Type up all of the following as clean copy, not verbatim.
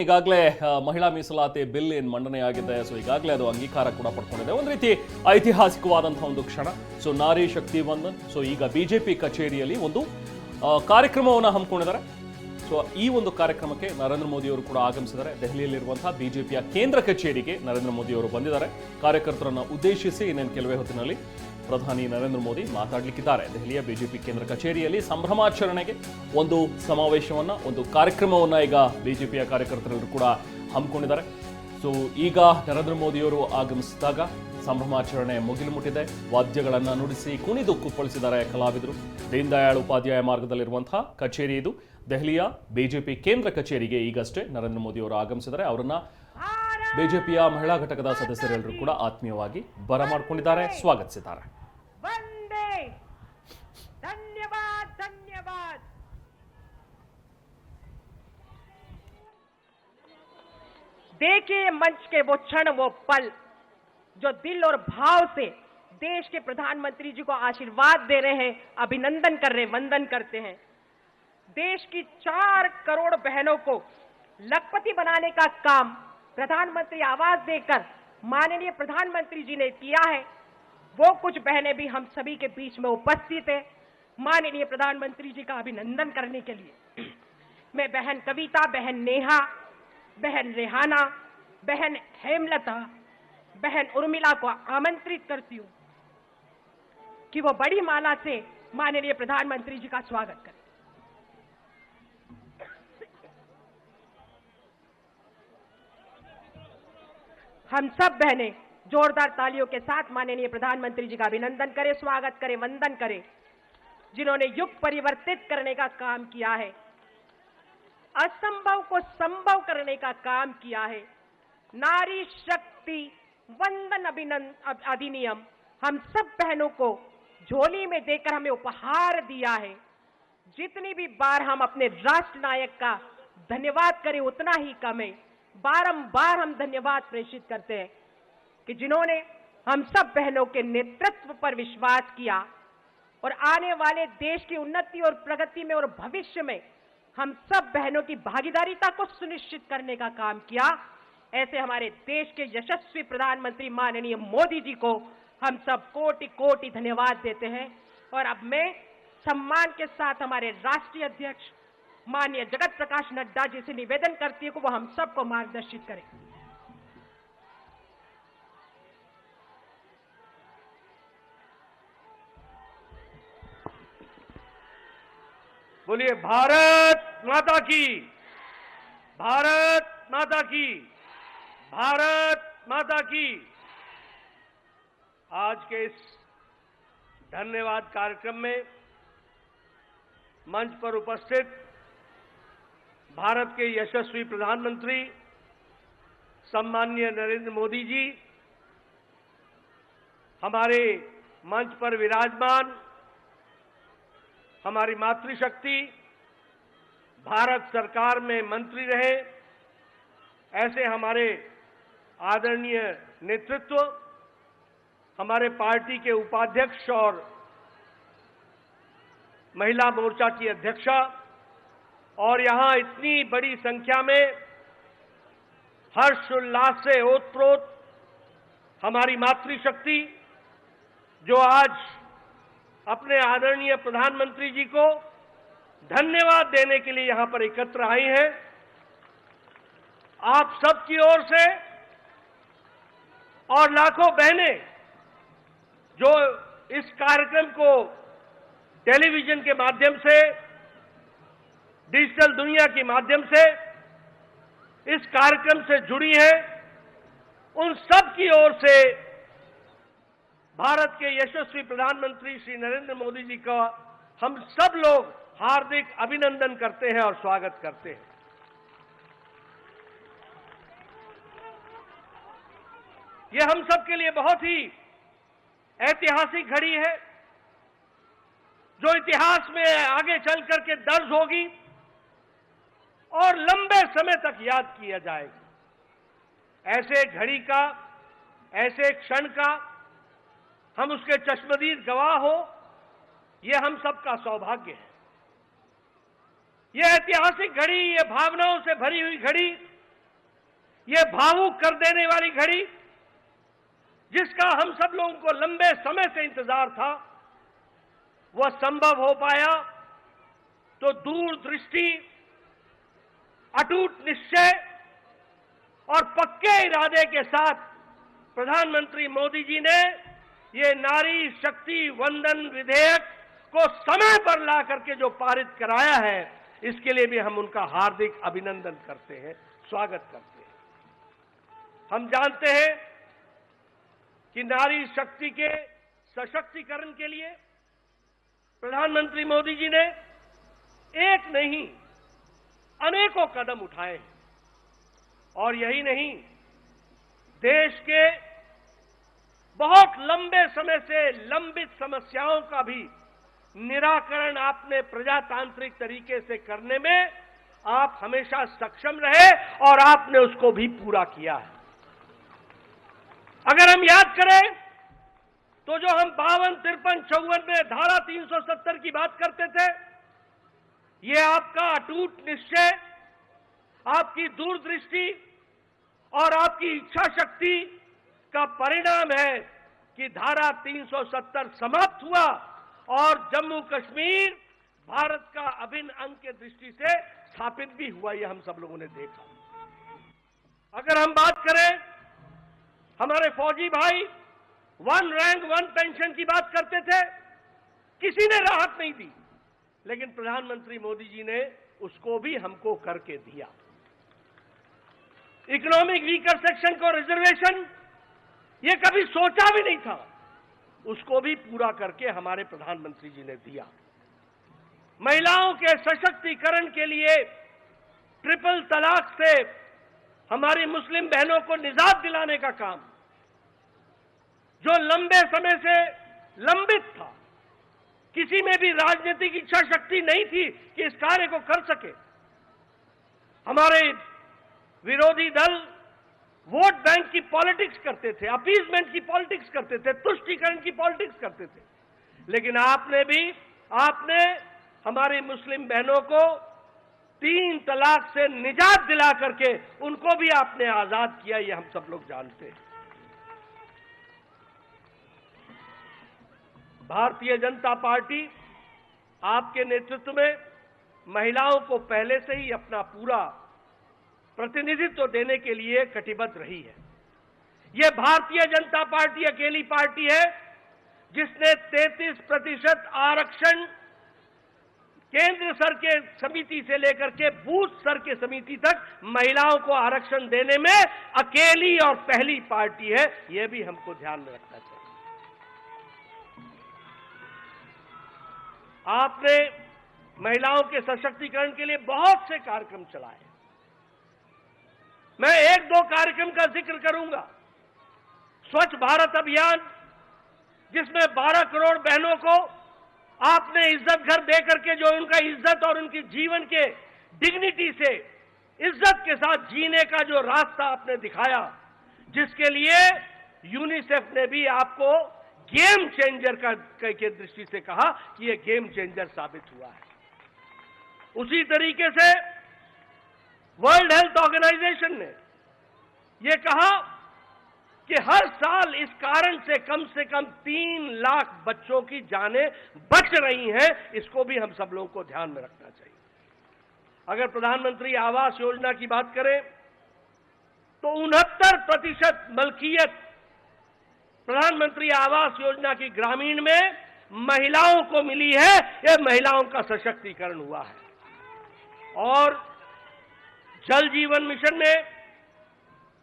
ಈಗಾಗಲೇ ಮಹಿಳಾ ಮೀಸಲಾತಿ ಬಿಲ್ ಏನು ಮಂಡನೆ ಆಗಿದೆ. ಸೊ ಈಗಾಗಲೇ ಅದು ಅಂಗೀಕಾರ ಕೂಡ ಪಡ್ಕೊಂಡಿದೆ. ಒಂದು ರೀತಿ ಐತಿಹಾಸಿಕವಾದಂತಹ ಒಂದು ಕ್ಷಣ. ಸೊ ನಾರಿ ಶಕ್ತಿ ವಂದನ್. ಸೊ ಈಗ ಬಿಜೆಪಿ ಕಚೇರಿಯಲ್ಲಿ ಒಂದು ಕಾರ್ಯಕ್ರಮವನ್ನು ಹಮ್ಮಿಕೊಂಡಿದ್ದಾರೆ. ಸೊ ಈ ಒಂದು ಕಾರ್ಯಕ್ರಮಕ್ಕೆ ನರೇಂದ್ರ ಮೋದಿ ಅವರು ಕೂಡ ಆಗಮಿಸಿದ್ದಾರೆ. ದೆಹಲಿಯಲ್ಲಿರುವಂತಹ ಬಿಜೆಪಿಯ ಕೇಂದ್ರ ಕಚೇರಿಗೆ ನರೇಂದ್ರ ಮೋದಿ ಅವರು ಬಂದಿದ್ದಾರೆ. ಕಾರ್ಯಕರ್ತರನ್ನು ಉದ್ದೇಶಿಸಿ ಇನ್ನೇನು ಕೆಲವೇ ಹೊತ್ತಿನಲ್ಲಿ ಪ್ರಧಾನಿ ನರೇಂದ್ರ ಮೋದಿ ಮಾತಾಡಲಿಕ್ಕಿದ್ದಾರೆ. ದೆಹಲಿಯ ಬಿಜೆಪಿ ಕೇಂದ್ರ ಕಚೇರಿಯಲ್ಲಿ ಸಂಭ್ರಮಾಚರಣೆಗೆ ಒಂದು ಸಮಾವೇಶವನ್ನ, ಒಂದು ಕಾರ್ಯಕ್ರಮವನ್ನ ಈಗ ಬಿಜೆಪಿಯ ಕಾರ್ಯಕರ್ತರೆಲ್ಲರೂ ಕೂಡ ಹಮ್ಮಿಕೊಂಡಿದ್ದಾರೆ. ಸೊ ಈಗ ನರೇಂದ್ರ ಮೋದಿಯವರು ಆಗಮಿಸಿದಾಗ ಸಂಭ್ರಮಾಚರಣೆ ಮುಗಿಲು ಮುಟ್ಟಿದೆ. ವಾದ್ಯಗಳನ್ನು ನುಡಿಸಿ ಕುಣಿದು ಕುಪ್ಪಳಿಸಿದ್ದಾರೆ ಕಲಾವಿದರು. ದೀನ್ ದಯಾಳ್ ಉಪಾಧ್ಯಾಯ ಮಾರ್ಗದಲ್ಲಿರುವಂತಹ ಕಚೇರಿ ಇದು. ದೆಹಲಿಯ ಬಿಜೆಪಿ ಕೇಂದ್ರ ಕಚೇರಿಗೆ ಈಗಷ್ಟೇ ನರೇಂದ್ರ ಮೋದಿ ಅವರು ಆಗಮಿಸಿದ್ದಾರೆ. ಅವರನ್ನ ಬಿಜೆಪಿಯ ಮಹಿಳಾ ಘಟಕದ ಸದಸ್ಯರೆಲ್ಲರೂ ಕೂಡ ಆತ್ಮೀಯವಾಗಿ ಬರಮಾಡಿಕೊಂಡಿದ್ದಾರೆ, ಸ್ವಾಗತಿಸಿದ್ದಾರೆ. धन्यवाद धन्यवाद। देखिए मंच के वो क्षण, वो पल जो दिल और भाव से देश के प्रधानमंत्री जी को आशीर्वाद दे रहे हैं, अभिनंदन कर रहे हैं, वंदन करते हैं। देश की 4 करोड़ बहनों को लखपति बनाने का काम प्रधानमंत्री आवास देकर माननीय प्रधानमंत्री जी ने किया है। वो कुछ बहनें भी हम सभी के बीच में उपस्थित है माननीय प्रधानमंत्री जी का अभिनंदन करने के लिए। मैं बहन कविता, बहन नेहा, बहन रेहाना, बहन हेमलता, बहन उर्मिला को आमंत्रित करती हूं कि वो बड़ी माला से माननीय प्रधानमंत्री जी का स्वागत करें। हम सब बहनें जोरदार तालियों के साथ माननीय प्रधानमंत्री जी का अभिनंदन करें, स्वागत करें, वंदन करें, जिन्होंने युग परिवर्तित करने का काम किया है, असंभव को संभव करने का काम किया है। नारी शक्ति वंदन अधिनियम हम सब बहनों को झोली में देकर हमें उपहार दिया है। जितनी भी बार हम अपने राष्ट्र नायक का धन्यवाद करें उतना ही कम है। बारंबार हम धन्यवाद प्रेषित करते हैं कि जिन्होंने हम सब बहनों के नेतृत्व पर विश्वास किया और आने वाले देश की उन्नति और प्रगति में और भविष्य में हम सब बहनों की भागीदारिता को सुनिश्चित करने का काम किया। ऐसे हमारे देश के यशस्वी प्रधानमंत्री माननीय मोदी जी को हम सब कोटि कोटि धन्यवाद देते हैं। और अब मैं सम्मान के साथ हमारे राष्ट्रीय अध्यक्ष माननीय जगत प्रकाश नड्डा जी से निवेदन करती हूं कि वो हम सबको मार्गदर्शित करें। बोलिए भारत माता की, भारत माता की, भारत माता की। आज के इस धन्यवाद कार्यक्रम में मंच पर उपस्थित भारत के यशस्वी प्रधानमंत्री सम्माननीय नरेंद्र मोदी जी, हमारे मंच पर विराजमान हमारी मातृशक्ति, भारत सरकार में मंत्री रहे ऐसे हमारे आदरणीय नेतृत्व, हमारे पार्टी के उपाध्यक्ष और महिला मोर्चा की अध्यक्षा, और यहां इतनी बड़ी संख्या में हर्षोल्लास से ओतप्रोत हमारी मातृशक्ति जो आज अपने आदरणीय प्रधानमंत्री जी को धन्यवाद देने के लिए यहां पर एकत्र आई हैं। आप सबकी ओर से और लाखों बहनें जो इस कार्यक्रम को टेलीविजन के माध्यम से, डिजिटल दुनिया के माध्यम से इस कार्यक्रम से जुड़ी हैं, उन सब की ओर से भारत के यशस्वी प्रधानमंत्री श्री नरेंद्र मोदी जी का हम सब लोग हार्दिक अभिनंदन करते हैं और स्वागत करते हैं। यह हम सब के लिए बहुत ही ऐतिहासिक घड़ी है जो इतिहास में आगे चल करके दर्ज होगी और लंबे समय तक याद किया जाएगा। ऐसे घड़ी का, ऐसे क्षण का हम उसके चश्मदीद गवाह हो, यह हम सबका सौभाग्य है। यह ऐतिहासिक घड़ी, ये भावनाओं से भरी हुई घड़ी ये भावुक कर देने वाली घड़ी, जिसका हम सब लोगों को लंबे समय से इंतजार था, वह संभव हो पाया तो दूरदृष्टि, अटूट निश्चय और पक्के इरादे के साथ प्रधानमंत्री मोदी जी ने ये नारी शक्ति वंदन विधेयक को समय पर ला करके जो पारित कराया है, इसके लिए भी हम उनका हार्दिक अभिनंदन करते हैं, स्वागत करते हैं। हम जानते हैं कि नारी शक्ति के सशक्तिकरण के लिए प्रधानमंत्री मोदी जी ने एक नहीं अनेकों कदम उठाए हैं। और यही नहीं, देश के बहुत लंबे समय से लंबित समस्याओं का भी निराकरण आपने प्रजातांत्रिक तरीके से करने में आप हमेशा सक्षम रहे और आपने उसको भी पूरा किया है। अगर हम याद करें तो जो हम 52, 53, 54 में धारा 370 की बात करते थे, ये आपका अटूट निश्चय, आपकी दूरदृष्टि और आपकी इच्छा शक्ति का परिणाम है कि धारा 370 समाप्त हुआ और जम्मू कश्मीर भारत का अभिन्न अंग के दृष्टि से स्थापित भी हुआ। ये हम सब लोगों ने देखा। अगर हम बात करें, हमारे फौजी भाई 1 रैंक 1 पेंशन की बात करते थे, किसी ने राहत नहीं दी, लेकिन प्रधानमंत्री मोदी जी ने उसको भी हमको करके दिया। इकोनॉमिक वीकर सेक्शन को रिजर्वेशन, ये कभी सोचा भी नहीं था, उसको भी पूरा करके हमारे प्रधानमंत्री जी ने दिया। महिलाओं के सशक्तिकरण के लिए ट्रिपल तलाक से हमारी मुस्लिम बहनों को निजात दिलाने का काम, जो लंबे समय से लंबित था, किसी में भी राजनीतिक इच्छा शक्ति नहीं थी कि इस कार्य को कर सके। हमारे विरोधी दल वोट बैंक की पॉलिटिक्स करते थे, अपीजमेंट की पॉलिटिक्स करते थे, तुष्टीकरण की पॉलिटिक्स करते थे, लेकिन आपने हमारी मुस्लिम बहनों को 3 तलाक से निजात दिला करके उनको भी आपने आजाद किया, ये हम सब लोग जानते हैं। भारतीय जनता पार्टी आपके नेतृत्व में महिलाओं को पहले से ही अपना पूरा प्रतिनिधित्व देने के लिए कटिबद्ध रही है। यह भारतीय जनता पार्टी अकेली पार्टी है जिसने 33% आरक्षण केंद्र स्तर के समिति से लेकर के बूथ स्तर के समिति तक महिलाओं को आरक्षण देने में अकेली और पहली पार्टी है। यह भी हमको ध्यान में रखना चाहिए। आपने महिलाओं के सशक्तिकरण के लिए बहुत से कार्यक्रम चलाए। मैं 1-2 कार्यक्रम का जिक्र करूंगा। स्वच्छ भारत अभियान, जिसमें 12 करोड़ बहनों को आपने इज्जत घर दे करके, जो उनका इज्जत और उनकी जीवन के डिग्निटी से इज्जत के साथ जीने का जो रास्ता आपने दिखाया, जिसके लिए यूनिसेफ ने भी आपको गेम चेंजर के दृष्टि से कहा कि यह गेम चेंजर साबित हुआ है। उसी तरीके से वर्ल्ड हेल्थ ऑर्गेनाइजेशन ने यह कहा कि हर साल इस कारण से कम 3 लाख बच्चों की जानें बच रही हैं। इसको भी हम सब लोगों को ध्यान में रखना चाहिए। अगर प्रधानमंत्री आवास योजना की बात करें तो 69% मलकियत प्रधानमंत्री आवास योजना की ग्रामीण में महिलाओं को मिली है। यह महिलाओं का सशक्तिकरण हुआ है। और जल जीवन मिशन में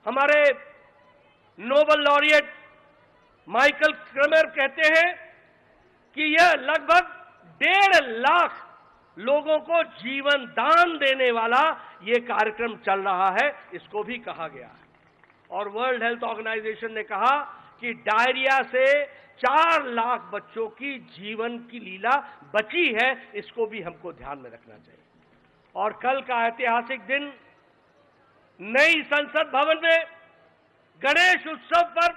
हमारे नोबेल लॉरिएट माइकल क्रमर कहते हैं कि यह लगभग 1.5 लाख लोगों को जीवन दान देने वाला यह कार्यक्रम चल रहा है। इसको भी कहा गया है। और वर्ल्ड हेल्थ ऑर्गेनाइजेशन ने कहा कि डायरिया से 4 लाख बच्चों की जीवन की लीला बची है। इसको भी हमको ध्यान में रखना चाहिए। और कल का ऐतिहासिक दिन, नई संसद भवन में गणेश उत्सव पर